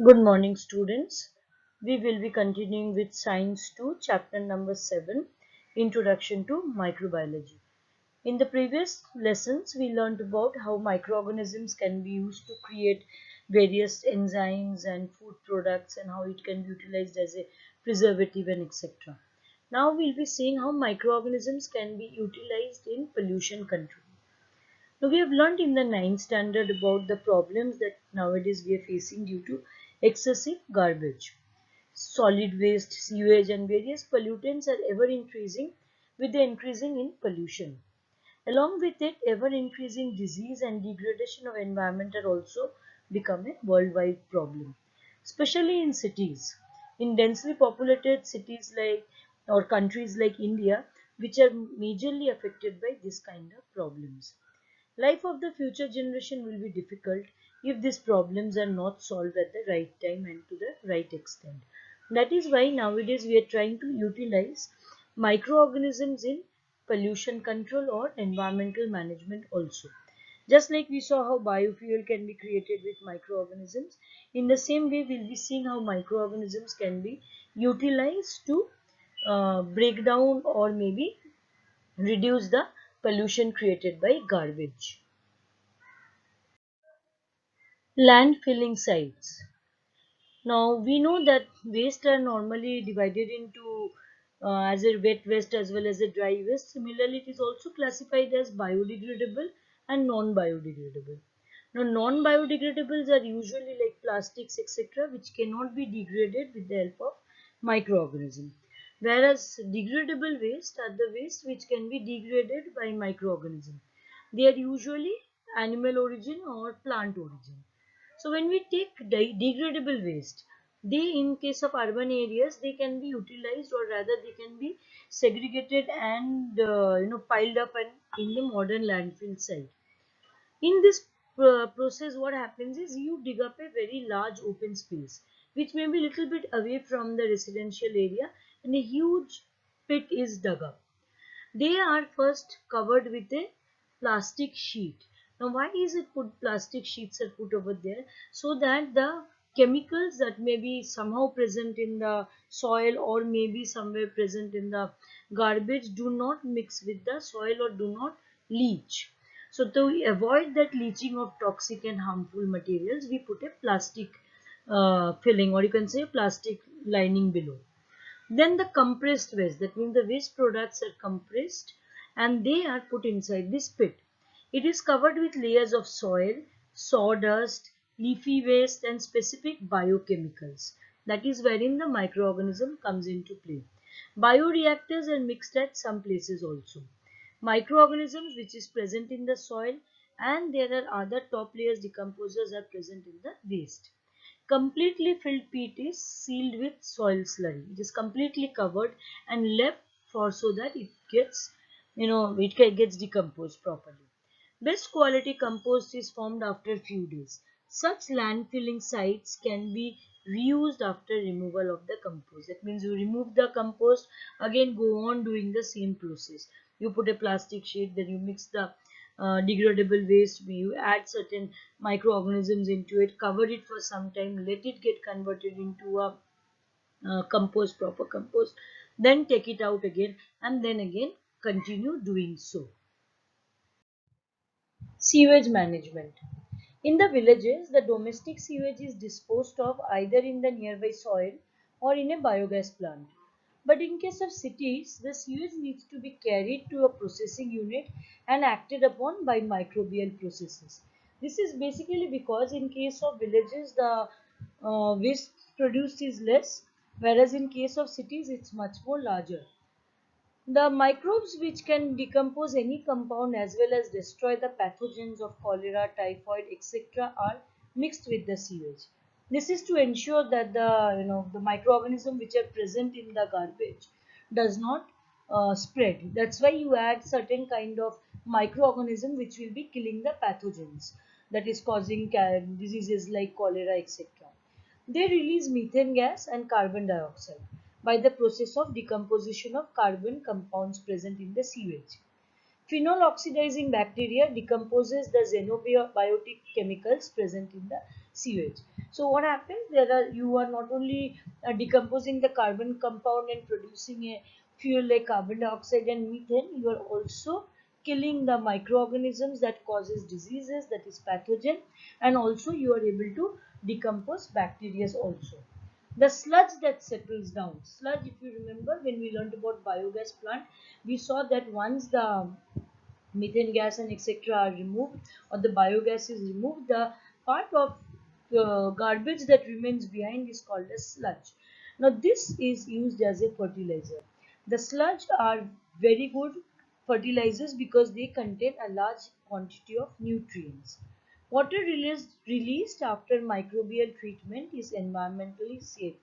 Good morning, students. We will be continuing with Science 2, chapter number 7, Introduction to Microbiology. In the previous lessons, we learned about how microorganisms can be used to create various enzymes and food products and how it can be utilized as a preservative and etc. Now we'll be seeing how microorganisms can be utilized in pollution control. Now, we have learned in the ninth standard about the problems that nowadays we are facing due to excessive garbage. Solid waste, sewage, and various pollutants are ever increasing with the increasing in pollution. Along with it, ever increasing disease and degradation of environment are also become a worldwide problem, especially in cities. In densely populated cities like or countries like India, which are majorly affected by this kind of problems. Life of the future generation will be difficult if these problems are not solved at the right time and to the right extent. That is why nowadays we are trying to utilize microorganisms in pollution control or environmental management also. Just like we saw how biofuel can be created with microorganisms, in the same way we will be seeing how microorganisms can be utilized to break down or maybe reduce the pollution created by garbage. Landfilling sites. Now we know that waste are normally divided into as a wet waste as well as a dry waste. Similarly, it is also classified as biodegradable and non-biodegradable. Now, non-biodegradables are usually like plastics, etc., which cannot be degraded with the help of microorganisms. Whereas degradable waste are the waste which can be degraded by microorganisms. They are usually animal origin or plant origin. So when we take degradable waste, they in case of urban areas they can be utilized or rather they can be segregated and piled up and in the modern landfill site. In this process, what happens is you dig up a very large open space, which may be a little bit away from the residential area, and a huge pit is dug up. They are first covered with a plastic sheet. Now, why is it put plastic sheets are put over there? So that the chemicals that may be somehow present in the soil or maybe somewhere present in the garbage do not mix with the soil or do not leach. So to avoid that leaching of toxic and harmful materials, we put a plastic filling, or you can say plastic lining below. Then the compressed waste, that means the waste products are compressed and they are put inside this pit. It is covered with layers of soil, sawdust, leafy waste and specific biochemicals. That is wherein the microorganism comes into play. Bioreactors are mixed at some places also. Microorganisms which is present in the soil, and there are other top layers decomposers are present in the waste. Completely filled pit is sealed with soil slurry. It is completely covered and left for so that it gets, gets decomposed properly. Best quality compost is formed after a few days. Such landfilling sites can be reused after removal of the compost. That means you remove the compost, again go on doing the same process. You put a plastic sheet, then you mix the degradable waste, you add certain microorganisms into it, cover it for some time, let it get converted into a compost, proper compost, then take it out again and then again continue doing so. Sewage management. In the villages, the domestic sewage is disposed of either in the nearby soil or in a biogas plant. But in case of cities, the sewage needs to be carried to a processing unit and acted upon by microbial processes. This is basically because in case of villages, the waste produced is less, whereas in case of cities, it's much more larger. The microbes which can decompose any compound as well as destroy the pathogens of cholera, typhoid, etc. are mixed with the sewage. This is to ensure that the microorganism which are present in the garbage does not spread. That's why you add certain kind of microorganism which will be killing the pathogens that is causing diseases like cholera, etc. They release methane gas and carbon dioxide by the process of decomposition of carbon compounds present in the sewage. Phenol oxidizing bacteria decomposes the xenobiotic chemicals present in the sewage. So what happens, there are, you are not only decomposing the carbon compound and producing a fuel like carbon dioxide and methane, you are also killing the microorganisms that causes diseases, that is pathogen, and also you are able to decompose bacteria also. The sludge that settles down, sludge, if you remember when we learned about biogas plant, we saw that once the methane gas and etc. are removed, or the biogas is removed, the part of garbage that remains behind is called as sludge. Now this is used as a fertilizer. The sludge are very good fertilizers because they contain a large quantity of nutrients. Water released after microbial treatment is environmentally safe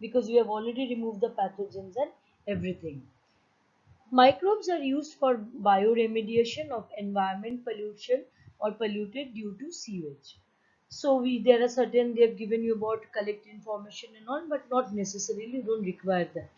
because we have already removed the pathogens and everything. Microbes are used for bioremediation of environment pollution or polluted due to sewage. So there are certain, they have given you about collect information and all, but not necessarily, you don't require that.